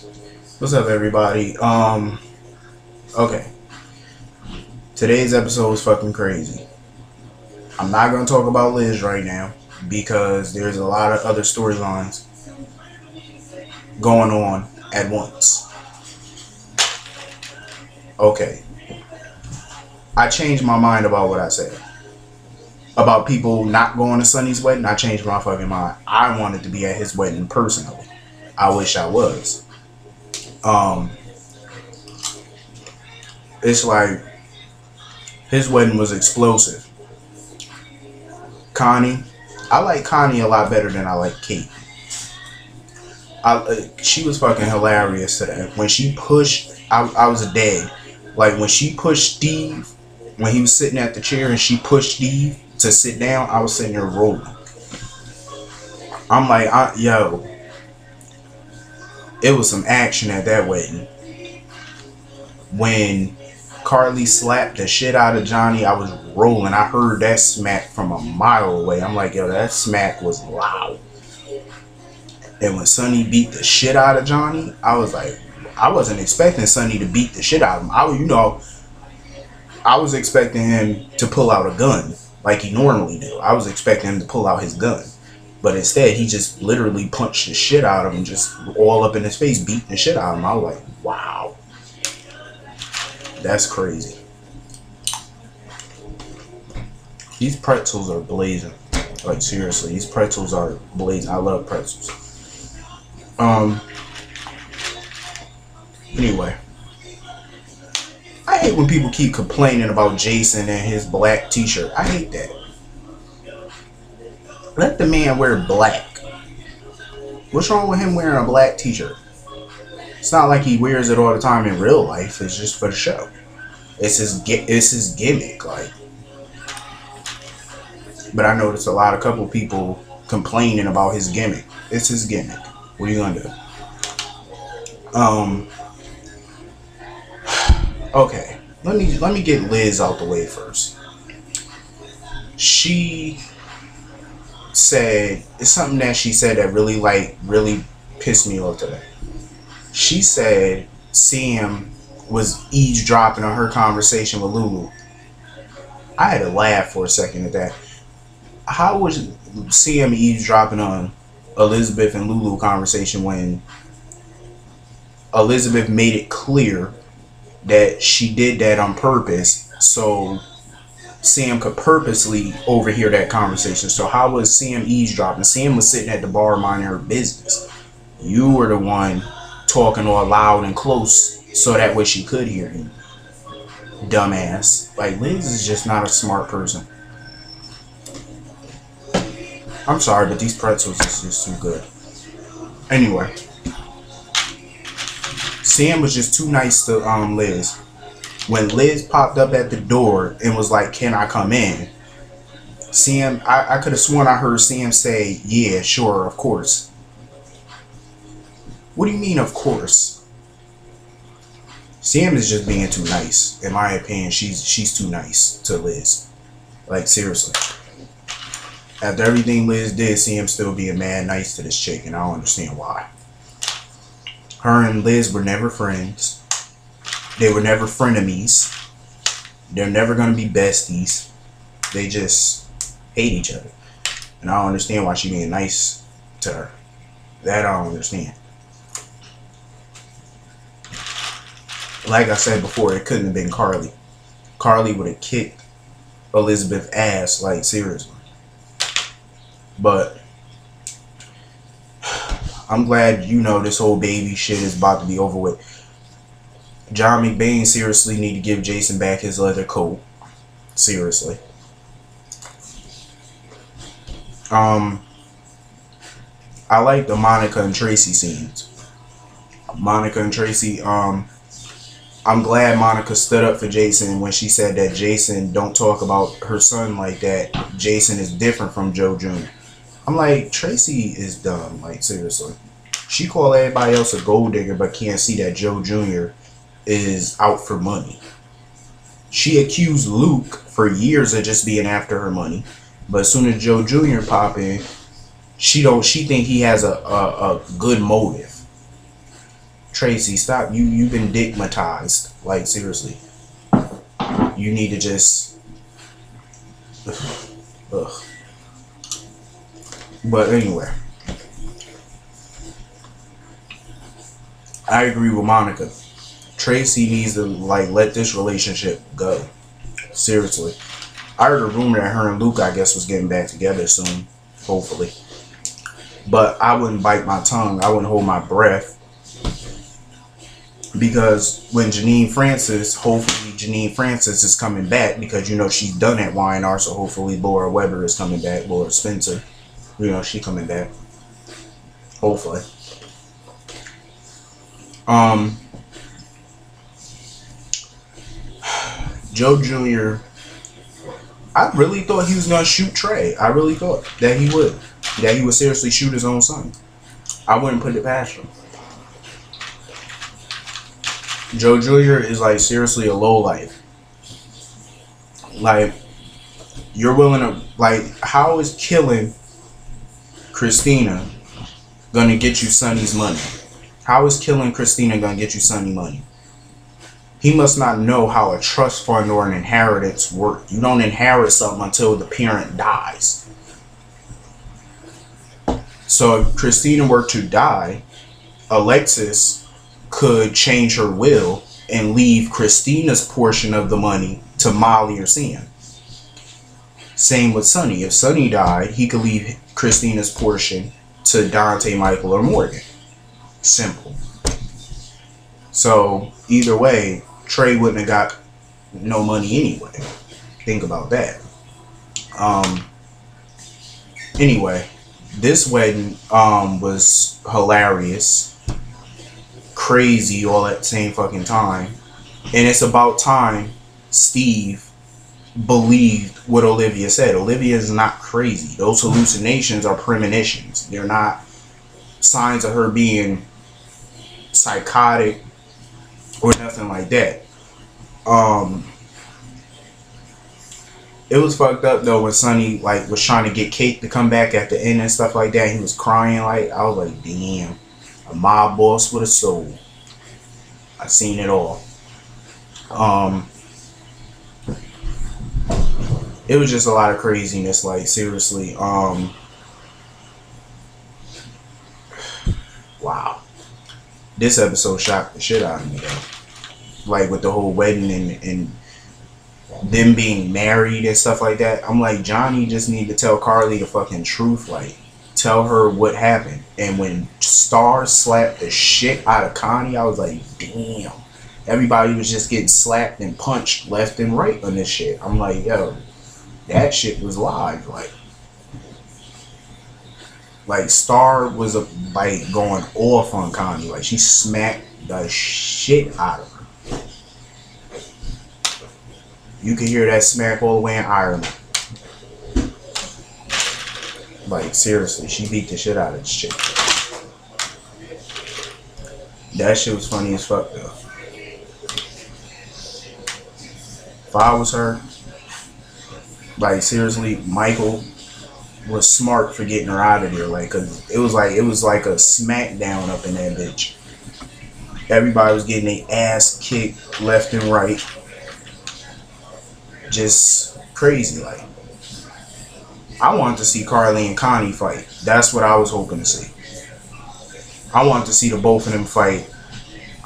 What's up, everybody? Okay. Today's episode is fucking crazy. I'm not gonna talk about Liz right now because there's a lot of other storylines going on at once. Okay. I changed my mind about what I said. About people not going to Sonny's wedding, I changed my fucking mind. I wanted to be at his wedding personally. I wish I was. Um, it's like his wedding was explosive. Connie, I like Connie a lot better than I like Kate. She was fucking hilarious today. When she pushed, I was dead. Like when she pushed Steve, when he was sitting at the chair and she pushed Steve to sit down, I was sitting there rolling. I'm like, yo, it was some action at that wedding. When Carly slapped the shit out of Johnny, I was rolling. I heard that smack from a mile away. I'm like, yo, that smack was loud. And when Sonny beat the shit out of Johnny, I was like, I wasn't expecting Sonny to beat the shit out of him. I was expecting him to pull out a gun like he normally do. I was expecting him to pull out his gun. But instead, he just literally punched the shit out of him, just all up in his face, beating the shit out of him. I was like, wow. That's crazy. These pretzels are blazing. Like, seriously, these pretzels are blazing. I love pretzels. Anyway. I hate when people keep complaining about Jason and his black t-shirt. I hate that. Let the man wear black. What's wrong with him wearing a black t-shirt? It's not like he wears it all the time in real life. It's just for the show. It's his gimmick, like. But I noticed a couple people complaining about his gimmick. It's his gimmick. What are you gonna do? Okay. Let me get Liz out the way first. She said it's something that she said that really pissed me off today. She said Sam was eavesdropping on her conversation with Lulu. I had to laugh for a second at that. How was Sam eavesdropping on Elizabeth and Lulu conversation when Elizabeth made it clear that she did that on purpose so Sam could purposely overhear that conversation? So how was Sam eavesdropping? Sam was sitting at the bar minding her business. You were the one talking all loud and close so that way she could hear you. Dumbass. Like, Liz is just not a smart person. I'm sorry, but these pretzels is just too good. Anyway. Sam was just too nice to Liz. When Liz popped up at the door and was like, can I come in? Sam, I could have sworn I heard Sam say, yeah, sure, of course. What do you mean, of course? Sam is just being too nice. In my opinion, she's too nice to Liz. Like, seriously. After everything Liz did, Sam still being mad nice to this chick, and I don't understand why. Her and Liz were never friends. They were never frenemies. They're never going to be besties. They just hate each other. And I don't understand why she being nice to her. That I don't understand. Like I said before, it couldn't have been Carly. Carly would have kicked Elizabeth's ass, like, seriously. But I'm glad this whole baby shit is about to be over with. John McBain seriously need to give Jason back his leather coat. Seriously. I like the Monica and Tracy scenes. Monica and Tracy, I'm glad Monica stood up for Jason when she said that Jason don't talk about her son like that. Jason is different from Joe Jr. I'm like, Tracy is dumb, like, seriously. She called everybody else a gold digger but can't see that Joe Jr. is out for money. She accused Luke for years of just being after her money. But as soon as Joe Jr. pop in, she think he has a good motive. Tracy, stop. You've been digmatized. Like, seriously. You need to just... Ugh. But anyway. I agree with Monica. Tracy needs to, like, let this relationship go. Seriously. I heard a rumor that her and Luke, I guess, was getting back together soon. Hopefully. But I wouldn't bite my tongue. I wouldn't hold my breath. Because when Janine Francis, hopefully Janine Francis is coming back, because, you know, she's done at Y&R, so hopefully Laura Weber is coming back. Laura Spencer. You know, she coming back. Hopefully. Joe Jr., I really thought he was going to shoot Trey. I really thought that he would. That he would seriously shoot his own son. I wouldn't put it past him. Joe Jr. is, like, seriously a lowlife. Like, you're willing to, like, how is killing Christina gonna get you Sonny's money? How is killing Christina gonna get you Sonny money? He must not know how a trust fund or an inheritance work. You don't inherit something until the parent dies. So if Christina were to die, Alexis could change her will and leave Christina's portion of the money to Molly or Sam. Same with Sonny. If Sonny died, he could leave Christina's portion to Dante, Michael, or Morgan. Simple. So either way, Trey wouldn't have got no money anyway. Think about that. Anyway, this wedding was hilarious, crazy all at the same fucking time, and it's about time Steve believed what Olivia said. Olivia is not crazy. Those hallucinations are premonitions. They're not signs of her being psychotic or nothing like that. It was fucked up though when Sonny, like, was trying to get Kate to come back at the end and stuff like that. He was crying. Like, I was like, damn, a mob boss with a soul. I seen it all. It was just a lot of craziness. Like, seriously. Wow. This episode shocked the shit out of me though. Like, with the whole wedding and them being married and stuff like that. I'm like, Johnny just need to tell Carly the fucking truth. Like, tell her what happened. And when Star slapped the shit out of Connie, I was like, damn. Everybody was just getting slapped and punched left and right on this shit. I'm like, yo, that shit was live. Like Star was like going off on Connie. Like, she smacked the shit out of her. You can hear that smack all the way in Ireland. Like, seriously, she beat the shit out of this chick. That shit was funny as fuck though. If I was her, like, seriously, Michael was smart for getting her out of there. Like, cause it was like a smackdown up in that bitch. Everybody was getting their ass kicked left and right. Just crazy. Like, I wanted to see Carly and Connie fight. That's what I was hoping to see. I wanted to see the both of them fight.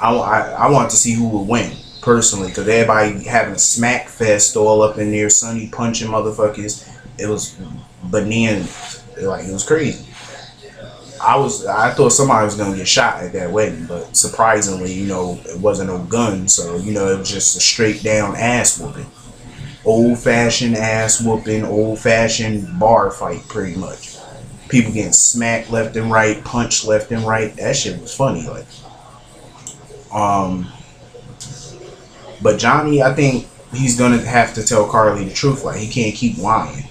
I wanted to see who would win, personally, because everybody having a smack fest all up in there, Sonny punching motherfuckers. It was bananas. Like, it was crazy. I thought somebody was gonna get shot at that wedding, but surprisingly, you know, it wasn't no gun, so, you know, it was just a straight down ass whooping. Old-fashioned ass whooping, old-fashioned bar fight, pretty much. People getting smacked left and right, punched left and right. That shit was funny. Like, but Johnny, I think he's gonna have to tell Carly the truth. Like, he can't keep lying,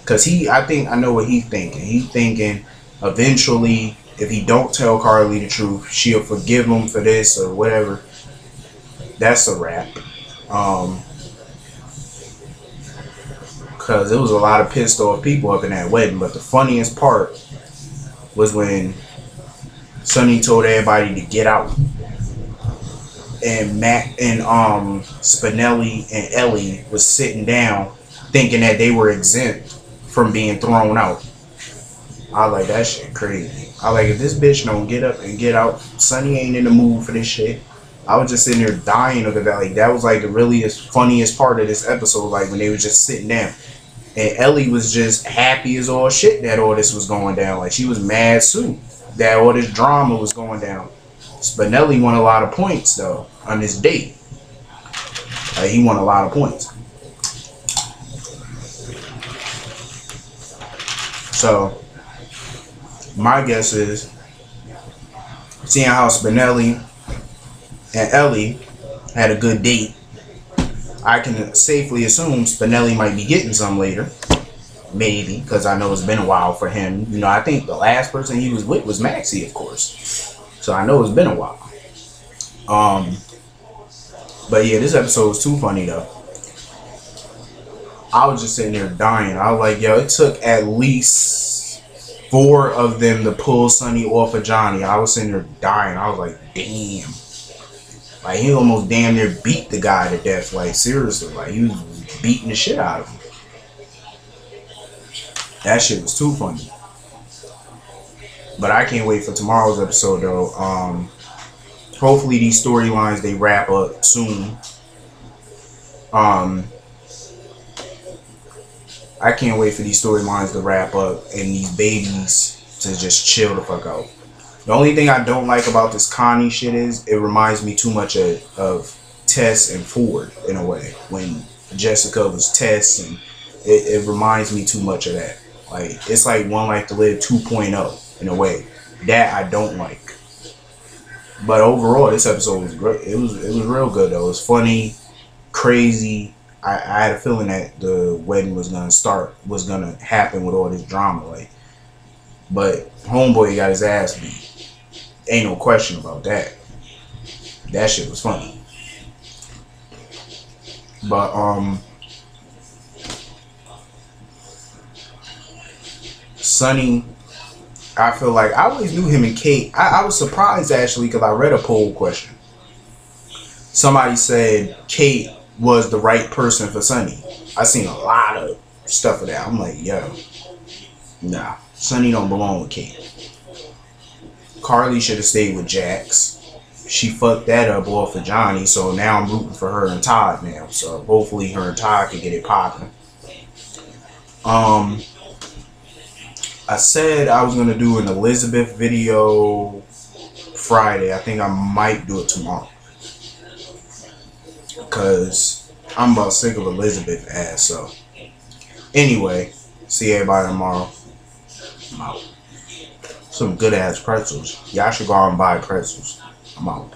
cause I think I know what he's thinking. He's thinking eventually, if he don't tell Carly the truth, she'll forgive him for this or whatever. That's a wrap. Because it was a lot of pissed off people up in that wedding. But the funniest part was when Sonny told everybody to get out. and Matt and Spinelli and Ellie was sitting down thinking that they were exempt from being thrown out. I was like, that shit crazy. I like, if this bitch don't get up and get out, Sonny ain't in the mood for this shit. I was just sitting there dying of it. Like, that was like the really funniest part of this episode, like when they were just sitting down. And Ellie was just happy as all shit that all this was going down. Like, she was mad too that all this drama was going down. Spinelli won a lot of points though on this date. Like, he won a lot of points. So my guess is, seeing how Spinelli and Ellie had a good date, I can safely assume Spinelli might be getting some later. Maybe, because I know it's been a while for him. You know, I think the last person he was with was Maxie, of course. So I know it's been a while. But yeah, this episode was too funny though. I was just sitting there dying. I was like, yo, it took at least 4 of them to pull Sonny off of Johnny. I was sitting there dying. I was like, damn. Like, he almost damn near beat the guy to death. Like, seriously. Like, he was beating the shit out of him. That shit was too funny. But I can't wait for tomorrow's episode, though. Hopefully these storylines, they wrap up soon. I can't wait for these storylines to wrap up and these babies to just chill the fuck out. The only thing I don't like about this Connie shit is it reminds me too much of Tess and Ford in a way. When Jessica was Tess, and it reminds me too much of that. Like, it's like One Life to Live 2.0 in a way. That I don't like. But overall, this episode was great. It was real good though. It was funny, crazy. I had a feeling that the wedding was gonna happen with all this drama, like. But homeboy got his ass beat. Ain't no question about that. That shit was funny. But Sonny, I feel like I always knew him and Kate. I was surprised actually because I read a poll question. Somebody said Kate was the right person for Sonny. I seen a lot of stuff of that. I'm like, yo, nah, Sonny don't belong with Kate. Carly should have stayed with Jax. She fucked that up off of Johnny, so now I'm rooting for her and Todd now. So hopefully her and Todd can get it popping. I said I was gonna do an Elizabeth video Friday. I think I might do it tomorrow. Because I'm about sick of Elizabeth ass. So anyway, see everybody tomorrow. I'm out. Some good ass pretzels. Y'all should go out and buy pretzels. I'm out.